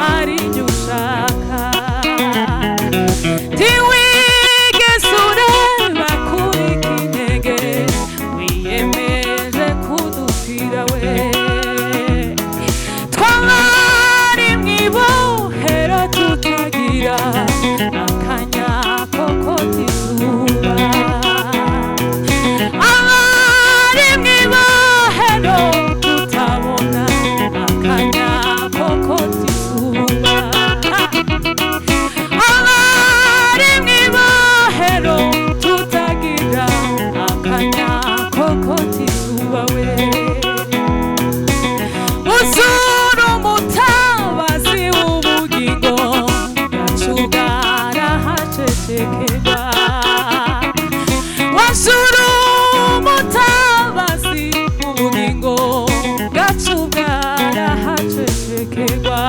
hari ibyo ushaka. Ntiwigeze ureba kuri kinege wiyemeje kudupfira we. Twabari mw'ibohero tutagira akanya ko k'izuba. Abari mw'ibohero tutabona akanya ko k'izuba. Abari mw'ibohero tutagira akanya ko k'izuba we. Uzura umutabazi w'ubugingo bwacu bwarahacecekerwa. Wazura umutabazi w'ubugingo bwacu bwarahacecekerwa.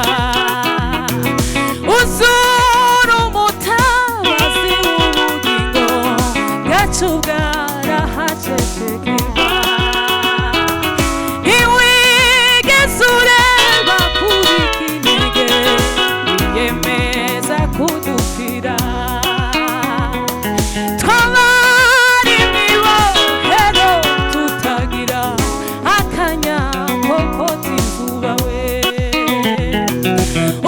Uzura umutabazi w'ubugingo bwacu bwarahacecekerwa. Ntiwigeze ureba kuri kinege wiyemeza kudupfira. Twabari mw'ibohero tutagira akanya ko k'izuba we.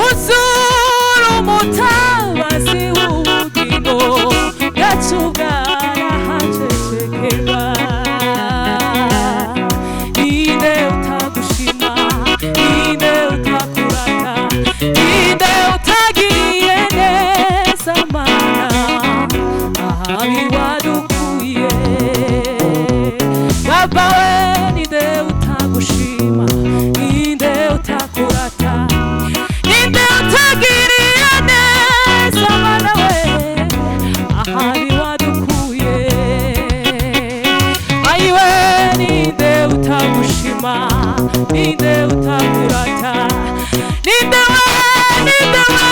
Uzura umutabazi w'ubugingo bwacu bwarahacecekerwa. Ninde utagushima, ninde utakurata, ninde utagiriye neza Mana ahabi wadukuye. Baba we, ninde utagushima, ninde utakurata, ninde utagiriye neza Mana we ahabi wadukuye. Ayiwe, ninde utagushima, ninde utakurata, ninde we, ninde we,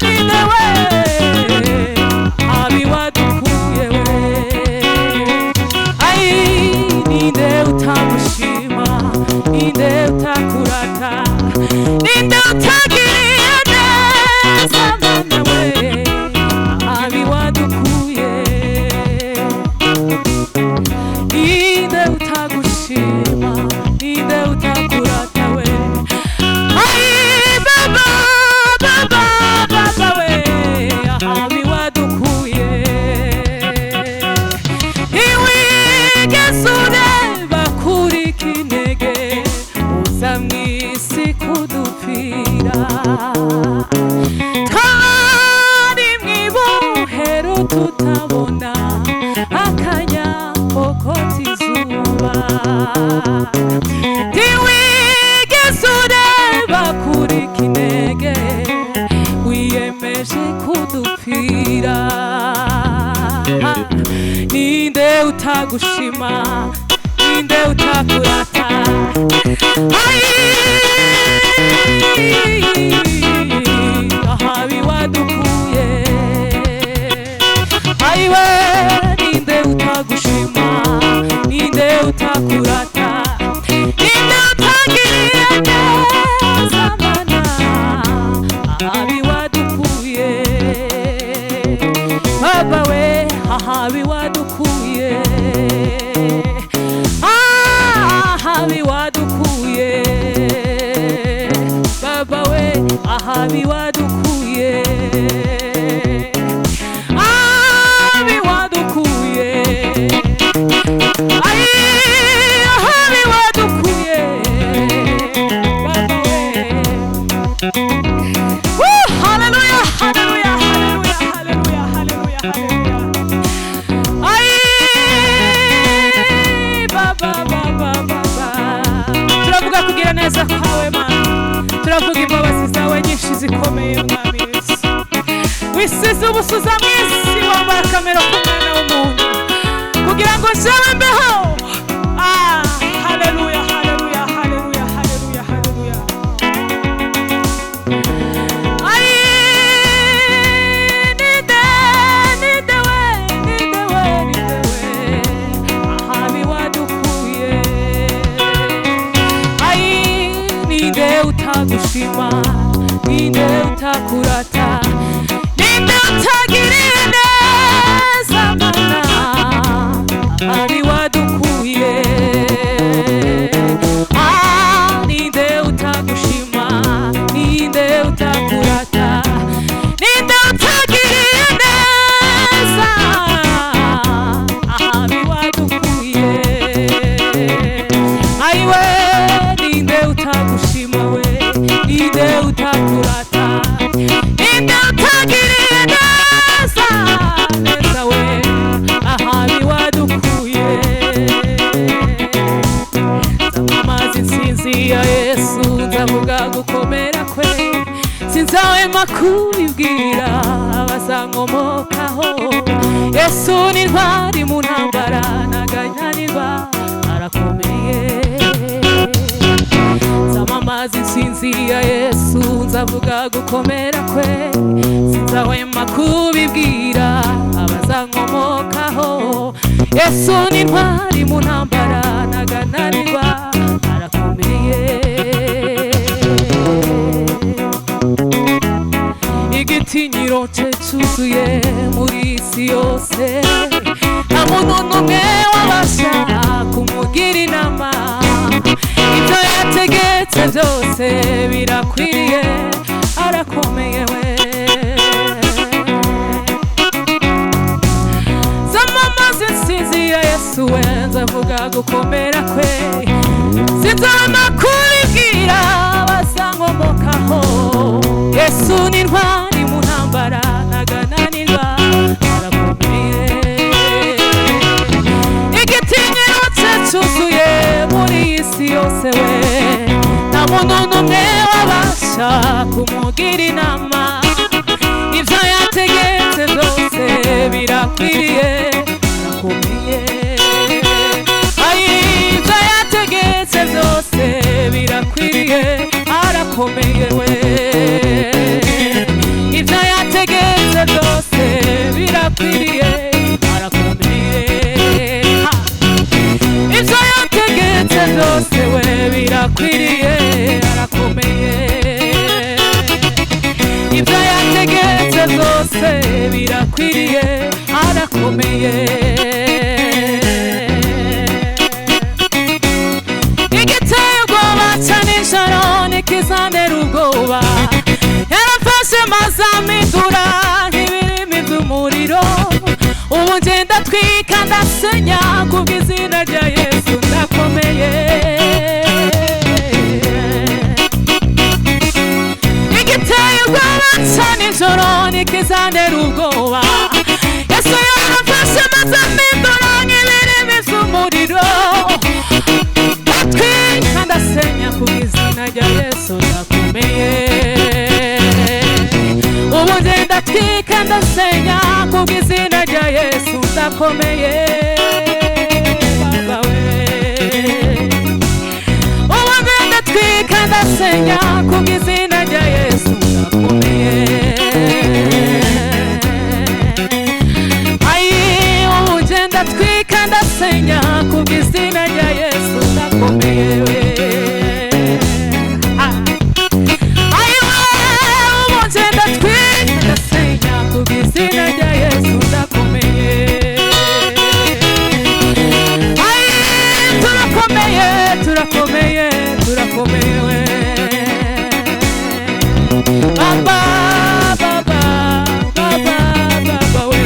ninde we ahabi wadukuye we. Ayi, ninde utagushima, ninde utakurata, ninde utagiriye neza Mana we ahabi wadukuye. Ninde utagushima, ninde utakurata we. Ayi baba, baba, baba we ahabi wadukuye. Ntiwigeze ureba kuri kinege uza mw'isi kudupfira. Twari mw'ibohero tutabona akanya ko k'izuba. Ntiwigeze ureba kuri kinege wiyemeje kudupfira. Ninde utagushima, ninde utakurata. Ayi, ahabi wadukuye. Ayiwe, ninde utagushima, ninde utakurata, ninde utagiriye neza Mana ahabi wadukuye. Baba we, ahabi wadukuye. Ahabi wadukuye. Baba we, ahabi wadukuye. Ahabi wadukuye. Ayi, ahabi wadukuye. Baba we. Woo! Hallelujah, hallelujah, hallelujah, hallelujah, hallelujah, hallelujah. Ayi, baba, baba, baba. Turavuga kugira neza kwawe Mana. Turavuga imbabazi zawe nyinshi zikomeye Mwami Yesu. Wisize ubusuza mw'isi wambaye akamero k'umwana w'umuntu kugira ngo jewe mbeho. Hallelujah, hallelujah, hallelujah, hallelujah, hallelujah. Ayi, ninde, ninde we, ninde we, ninde we ahabi wadukuye. Ayi, ninde utagushima, ninde utakurata ninde utagiriye neza mana ari wadukuye ninde utagushima ninde utakurata ninde utagiriye neza ari wadukuye aiwe ninde utagushima we ninde utakurata ninde utagiriye neza neza we ahari wadukuye zamazi insinzi ya Yesu nzavuga gukomera kwe sinzahwema kubibwira abazankomokaho Yesu ni ntwari mu ntambara ntaganyanirwa arakomeye zamamaza insinzi ya Yesu nzavuga gukomera kwe sinzahwema kubibwira abazankomokaho Yesu ni ntwari mu ntambara ntagananirwa arakomeye igitinyiro cye cyuzuye muri isi yose nta muntu n'umwe wabasha kumugira inama ibyo yategetse byose birakwiriye arakomeye we zamamaza insinzi ya Yesu we nzavuga gukomera kwe sinzahwema kubibwira abazankomokaho Yesu ni ntwari mu ntambara ntagananirwa arakomeye igitinyiro cye cyuzuye muri isi yose we nta muntu n'umwe wabasha kumugira inama ibyo yategetse byose birakwiriye arakomeye ibyo yategetse byose birakwiriye arakomeye we ibyo yategetse byose birakwiriye arakomeye ibyo yategetse byose we birakwiriye arakomeye ibyo yategetse byose birakwiriye arakomeye igiteye ubwoba cya nijoro nikizanera ubwoba yarafashe maze amidura nk'ibirimi by'umuriro ubu ngenda twika ndasenya kubw'izina rya Yesu ndakomeye igiteye ubwoba cya nijoro nikizanera ubwoba Yesu yarafashe maze amidura nk'ibirimi by'umuriro ndatwika ndasenya kubw'izina rya Yesu ndakomeye ubu ngenda twika ndasenya kubw'izina rya Yesu ndakomeye baba we ubu ngenda twika ndasenya kubw'izina rya Yesu ndakomeye ubu ngenda twika ndasenya kubw'izina rya Yesu ndakomeye kubw'izina rya Yesu ndakomeye turakomeye turakomeye turakomeye we baba baba baba baba we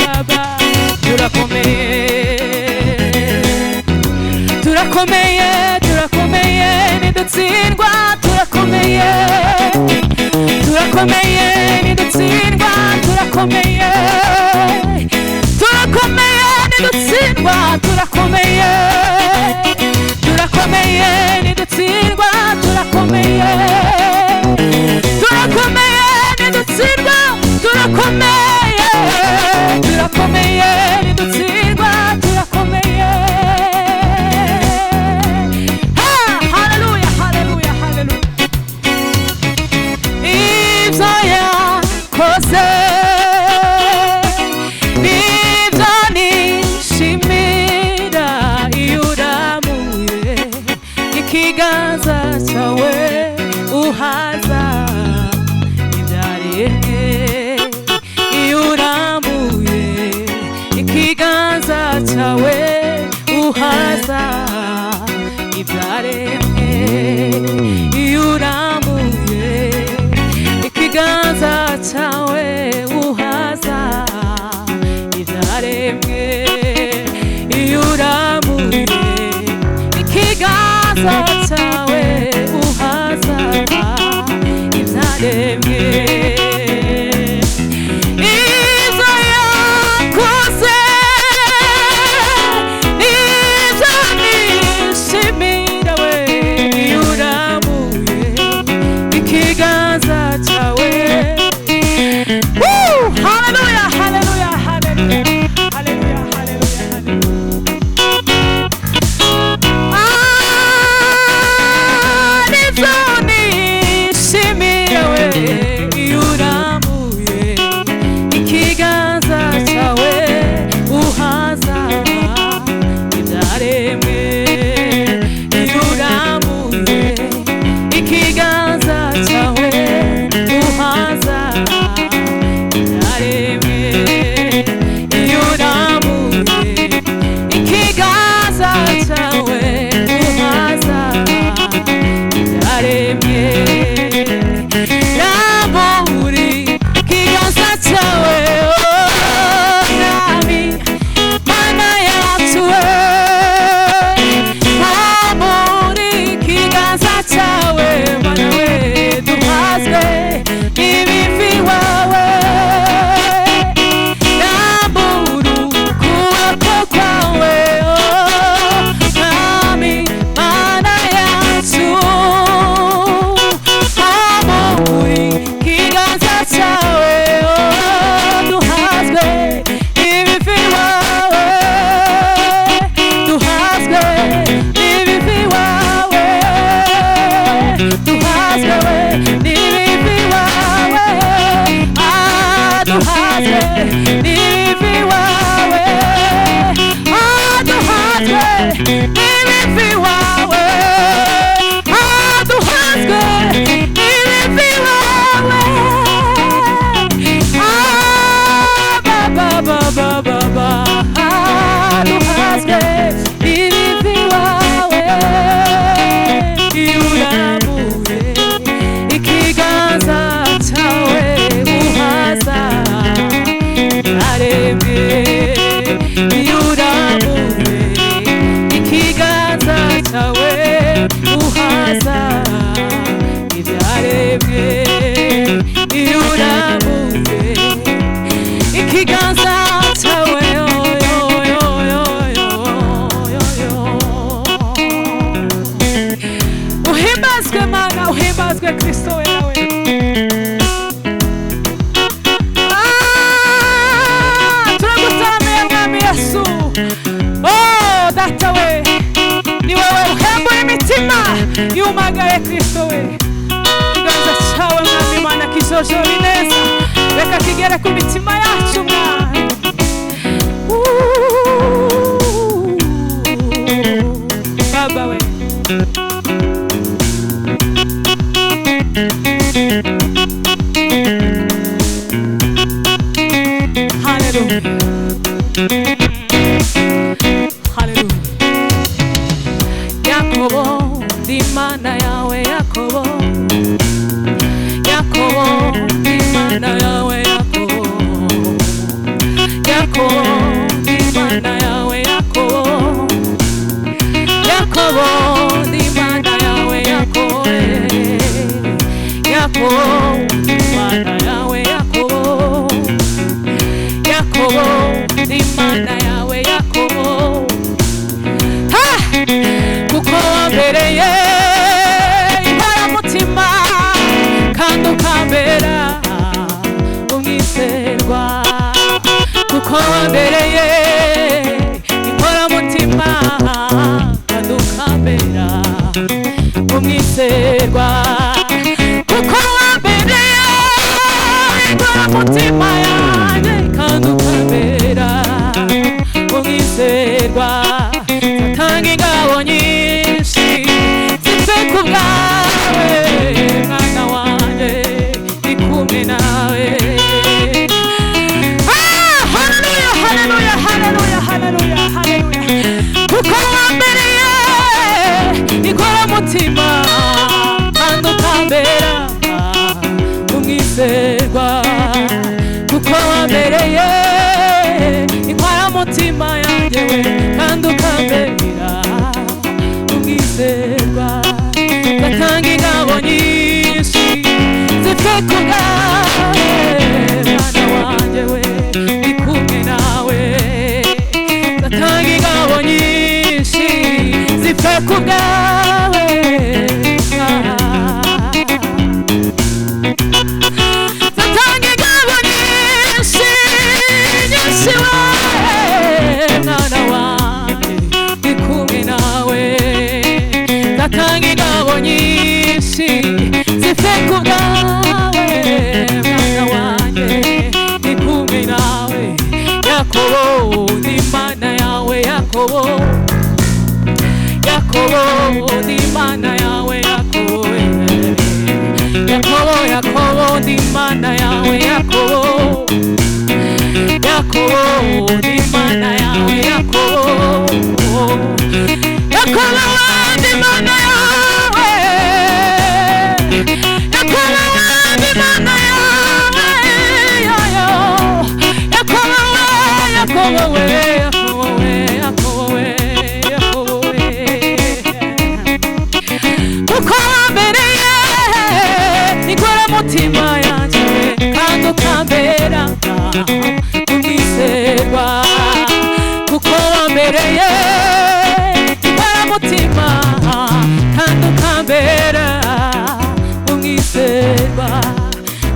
baba turakomeye turakomeye turakomeye nidutsindwa turakomeye turakomeye nidutsindwa turakomeye turakomeye nidutsindwa turakomeye turakomeye nidutsindwa turakomeye turakomeye cyawe uhaza ibyaremwe ibyo yakoze ibyo nishimira we iyo uramuye ikiganza cyawe. Hallelujah, hallelujah, hallelujah, hallelujah, hallelujah, hallelujah. Nibyo nishimira we iyo uramuye ikiganza cyawe uhaza ibyaremwe iyo uramuye ikiganza cyawe uhaza ibyaremwe iyo uramuye ikiganza cyawe uhaza ibyaremwe naburi ikiganza cyawe mwami mana yacu we naburi ikiganza cyawe mana we duhazwe ibivi wawe naburu kuboko kwawe mwami mana yacu naburi ikiganza cyawe duhazwe ibivi wawe duhazwe ibivi wawe duhazwe ibivi wawe duhazwe ibivi wawe duhazwe ibivi wawe duhazwe ibivi wawe ba ba ba ba ba duhazwe ibivi wawe iyo uramuye ikiganza cyawe uhaza aremye iyo uramuye ikiganza cyawe uhaza ibyaremwe iyo uramuye ikiganza cyawe uhimbazwe mana uhimbazwe Kristo wera we turagutaramira mwami Yesu data we ni wewe uhembura imitima yumagaye Kristo we ikiganza cyawe mwami mana kijojora ineza reka kigere ku mitima yacu mwami baba we hallelujah hallelujah Yakobo ndi mana yawe Yakobo Yakobo ndi mana yawe Yakobo Yakobo ndi mana yawe Yakobo Yakobo ndi mana yawe Yakobo Yakobo ndi mana yawe Yakobo Yakobo ndi mana yawe Yakobo kuko wambereye inkoramutima kandi ukambera umwizerwa kuko wambereye inkoramutima kandi ukambera umwizerwa kuko wambereye inkoramutima yanjye kandi ukambera umwizerwa satanga ingabo nyinshi zipfe ku bwawe mwana wanjye ndi kumwe nawe haleluya haleluya haleluya haleluya haleluya kuko wambereye inkoramutima kandi ukambera umwizerwa kubwawe mwana wanjye we ndi kumwe nawe ndatanga ingabo nyinshi zipfe kubwawe ndatanga ingabo nyinshi nyinshi we mwana wanjye ndi kumwe nawe ndatanga ingabo nyinshi zipfe kubwawe mwana wanjye ndi kumwe nawe Yakobo ni mana yawe Yakobo Yakobo ni mana yawe Yakobo Yakobo Yakobo ni mana yawe Yakobo Yakobo ni mana yawe Yakobo Yakobo ni mana yawe Yakobo ni mana yawe Yakobo we Yakobo we Yakobo we Yakobo we kuko wambereye ikora mutima yanjye kandi ukambera umwizerwa kuko wambereye ikora mutima kandi ukambera umwizerwa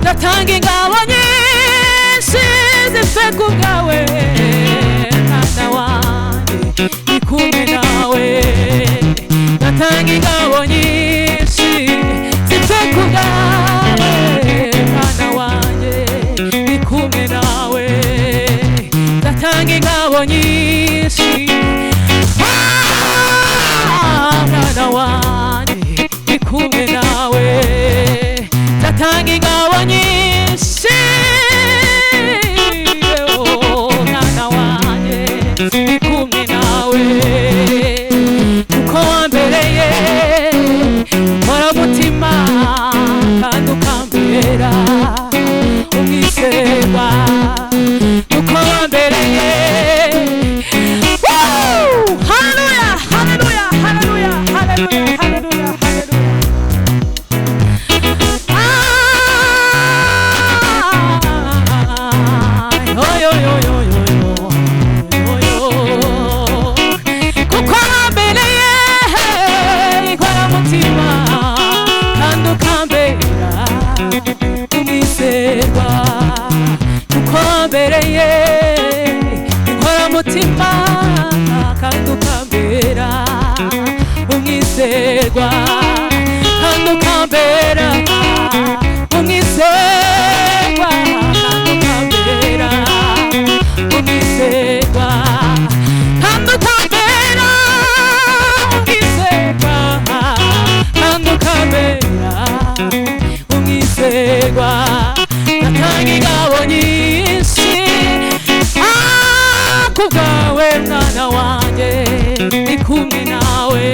ndatanga ingabo nyinshi zipfe kubwawe mwana wanjye ndi kumwe nawe ndatanga ingabo nyinshi zipfe kubwawe mwana wanjye ndi kumwe nawe ndatanga ingabo nyinshi mwana wanjye ndi kumwe nawe ndatanga ingabo nyinshi mwana wanjye ndi kumwe nawe kuko wambereye nkora mutima kandi ukambera umwizerwa kuko wambereye haleluya haleluya haleluya haleluya haleluya mutima kandi ukambera umwizerwa kandi ukambera umwizerwa kandi ukambera umwizerwa kandi ukambera umwizerwa kandi ukambera umwizerwa ndatanga ingabo nyinshi kubwawe mwana wanjye ndi kumwe nawe